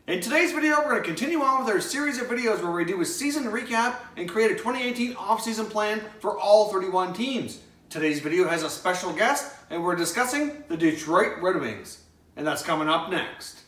In today's video, we're going to continue on with our series of videos where we do a season recap and create a 2018 offseason plan for all 31 teams. Today's video has a special guest, and we're discussing the Detroit Red Wings. And that's coming up next.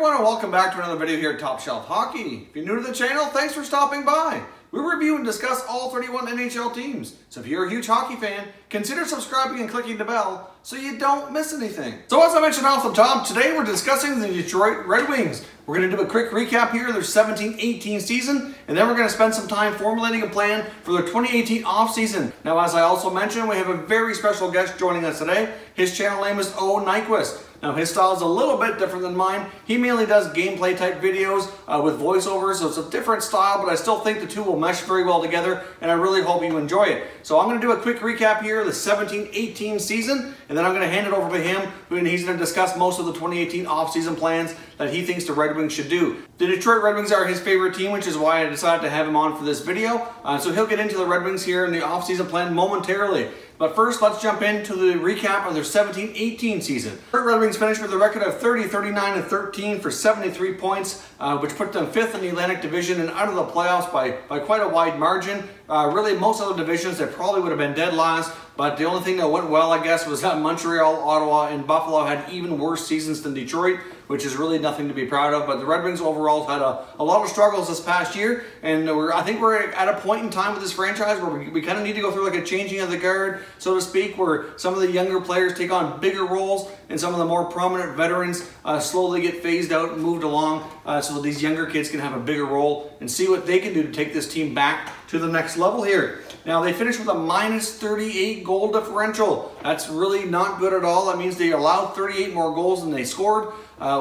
And welcome back to another video here at Top Shelf Hockey. If you're new to the channel, thanks for stopping by. We review and discuss all 31 NHL teams. So if you're a huge hockey fan, consider subscribing and clicking the bell so you don't miss anything. So as I mentioned off the top, today we're discussing the Detroit Red Wings. We're going to do a quick recap here of their 17-18 season, and then we're going to spend some time formulating a plan for their 2018 offseason. Now, as I also mentioned, we have a very special guest joining us today. His channel name is O. Nyquist. Now, his style is a little bit different than mine. He mainly does gameplay type videos with voiceovers, so it's a different style, but I still think the two will mesh very well together, and I really hope you enjoy it. So I'm going to do a quick recap here of the 17-18 season, and then I'm going to hand it over to him, and he's going to discuss most of the 2018 offseason plans that he thinks the Red Wings should do. The Detroit Red Wings are his favorite team, which is why I decided to have him on for this video. So he'll get into the Red Wings here in the offseason plan momentarily. But first, let's jump into the recap of their 17-18 season. The Red Wings finished with a record of 30, 39, and 13 for 73 points, which put them 5th in the Atlantic Division and out of the playoffs by quite a wide margin. Really, most other divisions, they probably would have been dead last, but the only thing that went well, I guess, was that Montreal, Ottawa, and Buffalo had even worse seasons than Detroit, which is really nothing to be proud of. But the Red Wings overall had a lot of struggles this past year, and I think we're at a point in time with this franchise where we kind of need to go through like a changing of the guard, so to speak, where some of the younger players take on bigger roles and some of the more prominent veterans slowly get phased out and moved along so that these younger kids can have a bigger role and see what they can do to take this team back to the next level here. Now, they finished with a minus 38 goal differential. That's really not good at all. That means they allowed 38 more goals than they scored,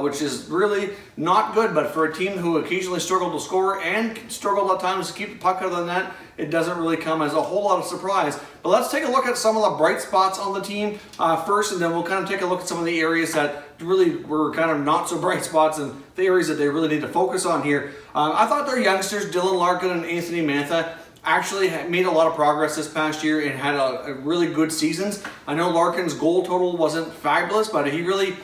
which is really not good. But for a team who occasionally struggled to score and struggled at times to keep the puck out of the net, it doesn't really come as a whole lot of surprise. But let's take a look at some of the bright spots on the team first, and then we'll kind of take a look at some of the areas that really were kind of not so bright spots and the areas that they really need to focus on here. I thought their youngsters, Dylan Larkin and Anthony Mantha, actually made a lot of progress this past year and had a really good seasons. I know Larkin's goal total wasn't fabulous, but he really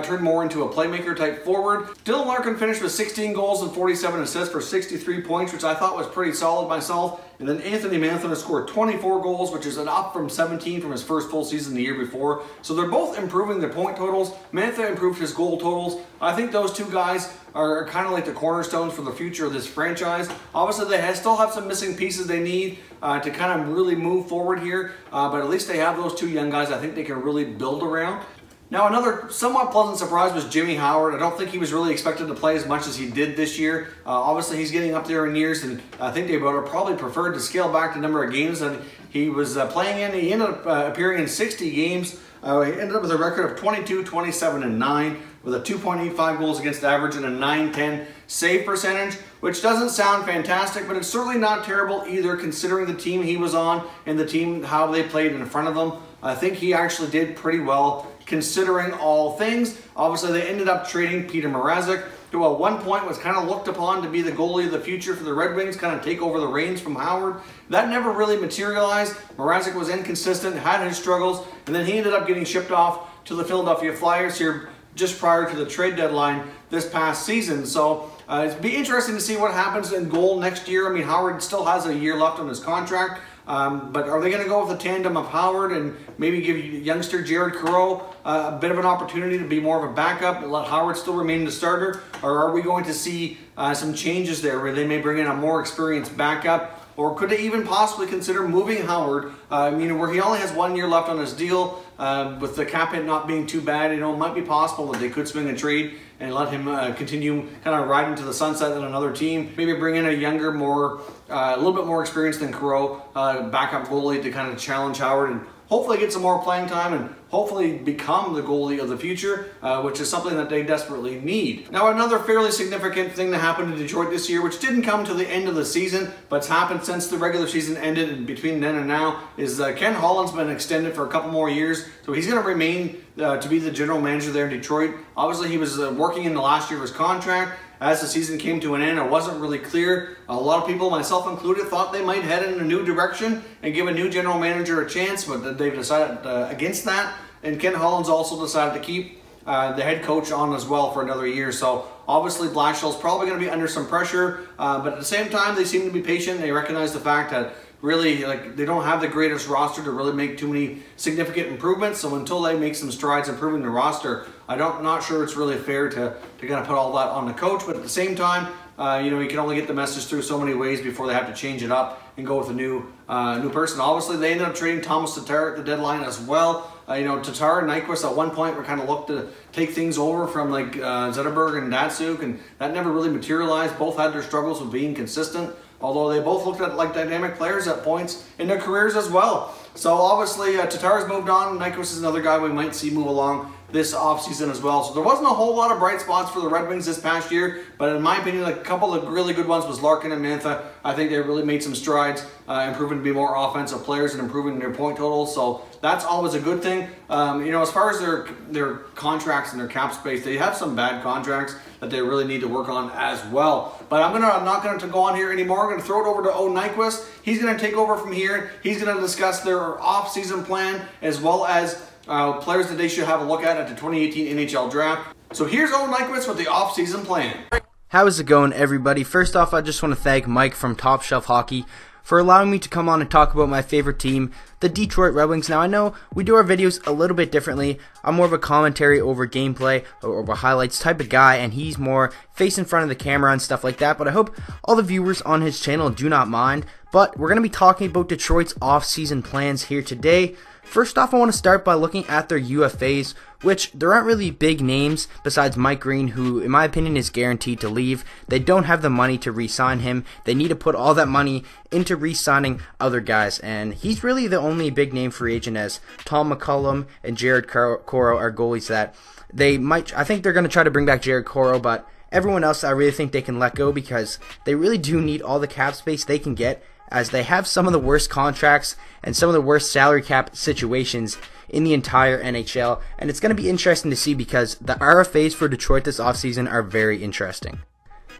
turned more into a playmaker type forward. Dylan Larkin finished with 16 goals and 47 assists for 63 points, which I thought was pretty solid myself. And then Anthony Mantha scored 24 goals, which is an up from 17 from his first full season the year before. So they're both improving their point totals. Mantha improved his goal totals. I think those two guys are kind of like the cornerstones for the future of this franchise. Obviously, they still have some missing pieces they need to kind of really move forward here. But at least they have those two young guys I think they can really build around. Now, another somewhat pleasant surprise was Jimmy Howard. I don't think he was really expected to play as much as he did this year. Obviously, he's getting up there in years, and I think they would have probably preferred to scale back the number of games that he was playing in. He ended up appearing in 60 games. He ended up with a record of 22, 27, and 9 with a 2.85 goals against average and a 9.10 save percentage, which doesn't sound fantastic, but it's certainly not terrible either considering the team he was on and the team, how they played in front of them. I think he actually did pretty well considering all things. Obviously, they ended up trading Peter Mrazek, who at one point was kind of looked upon to be the goalie of the future for the Red Wings, kind of take over the reins from Howard. That never really materialized. Mrazek was inconsistent, had his struggles, and then he ended up getting shipped off to the Philadelphia Flyers here just prior to the trade deadline this past season. So it'd be interesting to see what happens in goal next year. I mean, Howard still has a year left on his contract. But are they going to go with the tandem of Howard and maybe give youngster Jared Coreau a bit of an opportunity to be more of a backup and let Howard still remain the starter? Or are we going to see some changes there where they may bring in a more experienced backup? Or could they even possibly consider moving Howard, where he only has 1 year left on his deal, with the cap hit not being too bad? It might be possible that they could swing a trade and let him continue kind of riding to the sunset on another team. Maybe bring in a younger, a little bit more experienced than Coreau, backup goalie to kind of challenge Howard and hopefully get some more playing time and hopefully become the goalie of the future, which is something that they desperately need. Now, another fairly significant thing that happened in Detroit this year, which didn't come to the end of the season, but it's happened since the regular season ended and between then and now, is Ken Holland's been extended for a couple more years. So he's going to remain to be the general manager there in Detroit. Obviously, he was working in the last year of his contract, as the season came to an end, it wasn't really clear. A lot of people, myself included, thought they might head in a new direction and give a new general manager a chance, but they've decided against that. And Ken Holland's also decided to keep the head coach on as well for another year. So obviously Blashill's probably going to be under some pressure, but at the same time they seem to be patient. They recognize the fact that really, they don't have the greatest roster to really make too many significant improvements. So until they make some strides improving the roster, I'm not sure it's really fair to kind of put all that on the coach. But at the same time, you can only get the message through so many ways before they have to change it up and go with a new person. Obviously, they ended up trading Thomas Tatar at the deadline as well. Tatar and Nyquist at one point were kind of looked to take things over from Zetterberg and Datsuk, and that never really materialized. Both had their struggles with being consistent, although they both looked at like dynamic players at points in their careers as well. So obviously Tatar's moved on. Nyquist is another guy we might see move along this offseason as well. So there wasn't a whole lot of bright spots for the Red Wings this past year, but in my opinion, a couple of really good ones was Larkin and Mantha. I think they really made some strides, improving to be more offensive players and improving their point totals. So that's always a good thing. As far as their contracts and their cap space, they have some bad contracts that they really need to work on as well. But I'm not going to go on here anymore. I'm going to throw it over to Nyquist. He's going to take over from here. He's going to discuss their off-season plan as well as players that they should have a look at the 2018 NHL Draft. So here's Nyquist with the off-season plan. How's it going, everybody? First off, I just want to thank Mike from Top Shelf Hockey for allowing me to come on and talk about my favorite team, the Detroit Red Wings. Now, I know we do our videos a little bit differently. I'm more of a commentary over gameplay or over highlights type of guy, and he's more face in front of the camera and stuff like that. But I hope all the viewers on his channel do not mind. But we're going to be talking about Detroit's off-season plans here today. First off, I want to start by looking at their UFAs, which there aren't really big names besides Mike Green, who in my opinion is guaranteed to leave. They don't have the money to re-sign him. They need to put all that money into re-signing other guys, and he's really the only big name free agent, as Tom McCollum and Jared Coro are goalies that I think they're going to try to bring back Jared Coro, but everyone else I really think they can let go because they really do need all the cap space they can get, as they have some of the worst contracts and some of the worst salary cap situations in the entire NHL. And it's going to be interesting to see because the RFAs for Detroit this offseason are very interesting.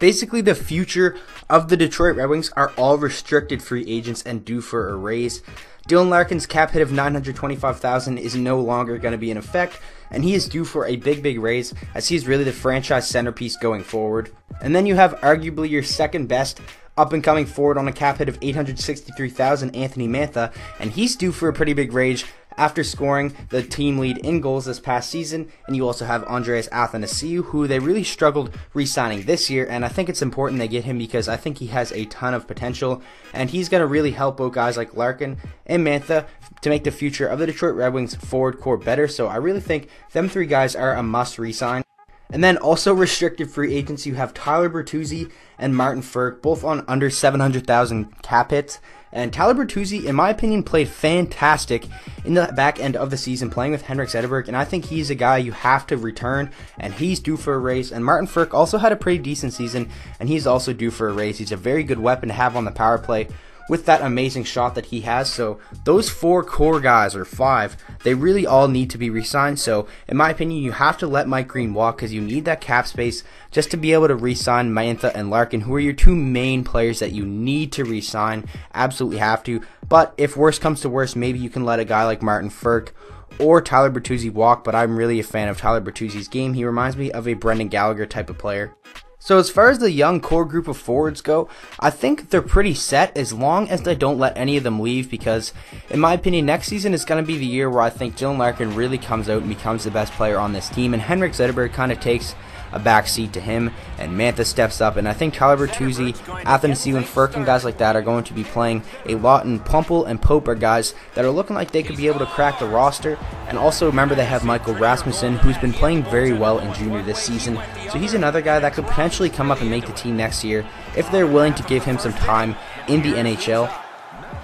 Basically, the future of the Detroit Red Wings are all restricted free agents and due for a raise. Dylan Larkin's cap hit of $925,000 is no longer going to be in effect, and he is due for a big raise, as he is really the franchise centerpiece going forward. And then you have arguably your second best up-and-coming forward on a cap hit of $863,000, Anthony Mantha, and he's due for a pretty big raise after scoring the team lead in goals this past season. And you also have Andreas Athanasiou, who they really struggled re-signing this year, and I think it's important they get him because I think he has a ton of potential, and he's going to really help out guys like Larkin and Mantha to make the future of the Detroit Red Wings forward core better. So I really think them three guys are a must re-sign. And then also restricted free agents, you have Tyler Bertuzzi and Martin Frk, both on under $700,000 cap hits. And Tyler Bertuzzi, in my opinion, played fantastic in the back end of the season, playing with Henrik Zetterberg, and I think he's a guy you have to return, and he's due for a raise. And Martin Frk also had a pretty decent season, and he's also due for a raise. He's a very good weapon to have on the power play with that amazing shot that he has. So those four core guys, or five, they really all need to be re-signed. So in my opinion, you have to let Mike Green walk because you need that cap space just to be able to re-sign Mantha and Larkin, who are your two main players that you need to re-sign. Absolutely have to. But if worse comes to worse, maybe you can let a guy like Martin Frk or Tyler Bertuzzi walk, but I'm really a fan of Tyler Bertuzzi's game. He reminds me of a Brendan Gallagher type of player. So as far as the young core group of forwards go, I think they're pretty set as long as they don't let any of them leave, because in my opinion next season is going to be the year where I think Dylan Larkin really comes out and becomes the best player on this team, and Henrik Zetterberg kind of takes a backseat to him, and Mantha steps up, and I think Tyler Bertuzzi, Athanasiou, and Frk and guys like that are going to be playing a lot, and Pumpel and Pope are guys that are looking like they could be able to crack the roster. And also remember they have Michael Rasmussen, who's been playing very well in junior this season, so he's another guy that could potentially come up and make the team next year if they're willing to give him some time in the NHL.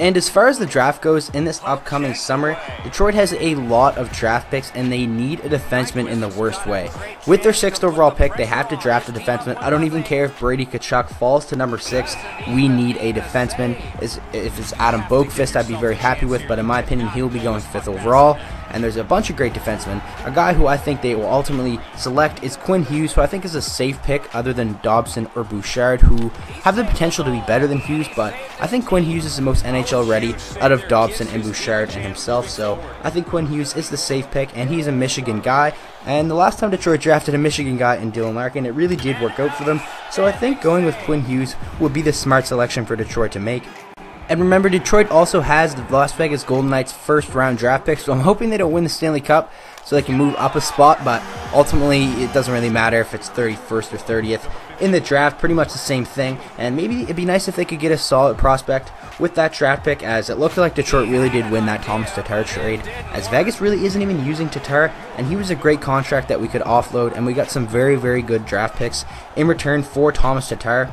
And as far as the draft goes, in this upcoming summer, Detroit has a lot of draft picks, and they need a defenseman in the worst way. With their 6th overall pick, they have to draft a defenseman. I don't even care if Brady Tkachuk falls to number 6. We need a defenseman. If it's Adam Boqvist, I'd be very happy with, but in my opinion, he'll be going 5th overall. and there's a bunch of great defensemen. A guy who I think they will ultimately select is Quinn Hughes, who I think is a safe pick other than Dobson or Bouchard, who have the potential to be better than Hughes, but I think Quinn Hughes is the most NHL ready out of Dobson and Bouchard and himself, so I think Quinn Hughes is the safe pick, and he's a Michigan guy. And the last time Detroit drafted a Michigan guy in Dylan Larkin, it really did work out for them. So I think going with Quinn Hughes would be the smart selection for Detroit to make. And remember, Detroit also has the Las Vegas Golden Knights first round draft pick, so I'm hoping they don't win the Stanley Cup so they can move up a spot, but ultimately it doesn't really matter if it's 31st or 30th in the draft, pretty much the same thing. And maybe it'd be nice if they could get a solid prospect with that draft pick, as it looked like Detroit really did win that Thomas Tatar trade, as Vegas really isn't even using Tatar, and he was a great contract that we could offload, and we got some very, very good draft picks in return for Thomas Tatar.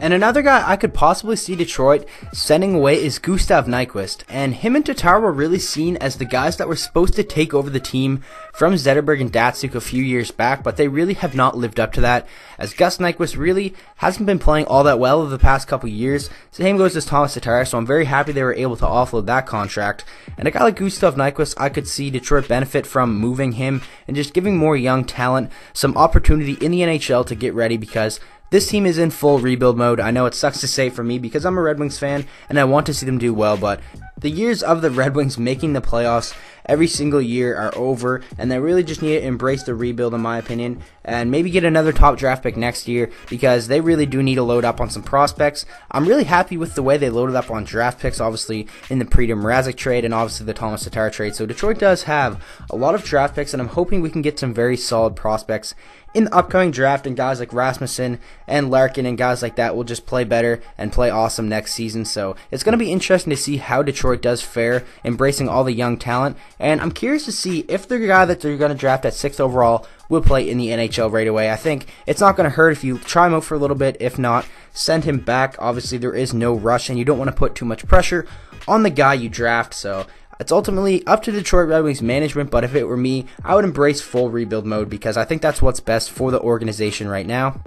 And another guy I could possibly see Detroit sending away is Gustav Nyquist, and him and Tatar were really seen as the guys that were supposed to take over the team from Zetterberg and Datsuk a few years back, but they really have not lived up to that, as Gus Nyquist really hasn't been playing all that well over the past couple years. Same goes as Thomas Tatar, so I'm very happy they were able to offload that contract. And a guy like Gustav Nyquist, I could see Detroit benefit from moving him and just giving more young talent some opportunity in the NHL to get ready, because this team is in full rebuild mode. I know it sucks to say for me because I'm a Red Wings fan and I want to see them do well, but the years of the Red Wings making the playoffs every single year are over, and they really just need to embrace the rebuild in my opinion, and maybe get another top draft pick next year, because they really do need to load up on some prospects. I'm really happy with the way they loaded up on draft picks, obviously in the Preda Mrazek trade and obviously the Thomas Tatar trade, so Detroit does have a lot of draft picks, and I'm hoping we can get some very solid prospects in the upcoming draft, and guys like Rasmussen and Larkin and guys like that will just play better and play awesome next season. So it's going to be interesting to see how Detroit does fare, embracing all the young talent, and I'm curious to see if the guy that they're going to draft at 6th overall will play in the NHL right away. I think it's not going to hurt if you try him out for a little bit. If not, send him back. Obviously there is no rush, and you don't want to put too much pressure on the guy you draft, so it's ultimately up to Detroit Red Wings management, but if it were me, I would embrace full rebuild mode, because I think that's what's best for the organization right now.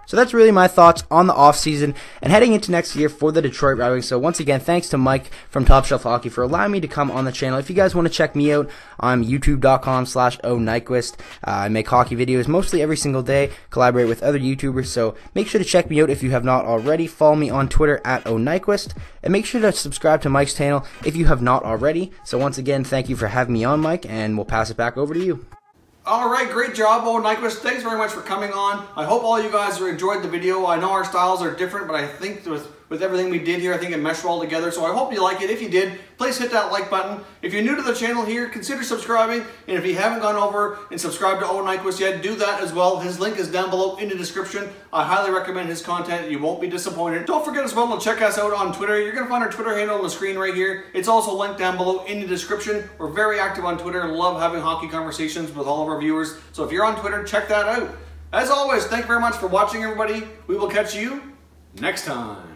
So that's really my thoughts on the offseason and heading into next year for the Detroit Red Wings. So once again, thanks to Mike from Top Shelf Hockey for allowing me to come on the channel. If you guys want to check me out, I'm youtube.com/ONyquist. I make hockey videos mostly every single day, collaborate with other YouTubers, so make sure to check me out if you have not already. Follow me on Twitter at ONyquist, and make sure to subscribe to Mike's channel if you have not already. So once again, thank you for having me on, Mike, and we'll pass it back over to you. Alright, great job, Nyquist. Thanks very much for coming on. I hope all you guys enjoyed the video. I know our styles are different, but I think with everything we did here, I think it meshed well together. So I hope you like it. If you did, please hit that like button. If you're new to the channel here, consider subscribing. And if you haven't gone over and subscribed to Nyquist yet, do that as well. His link is down below in the description. I highly recommend his content. You won't be disappointed. Don't forget as well to check us out on Twitter. You're going to find our Twitter handle on the screen right here. It's also linked down below in the description. We're very active on Twitter. Love having hockey conversations with all of our viewers. So if you're on Twitter, check that out. As always, thank you very much for watching, everybody. We will catch you next time.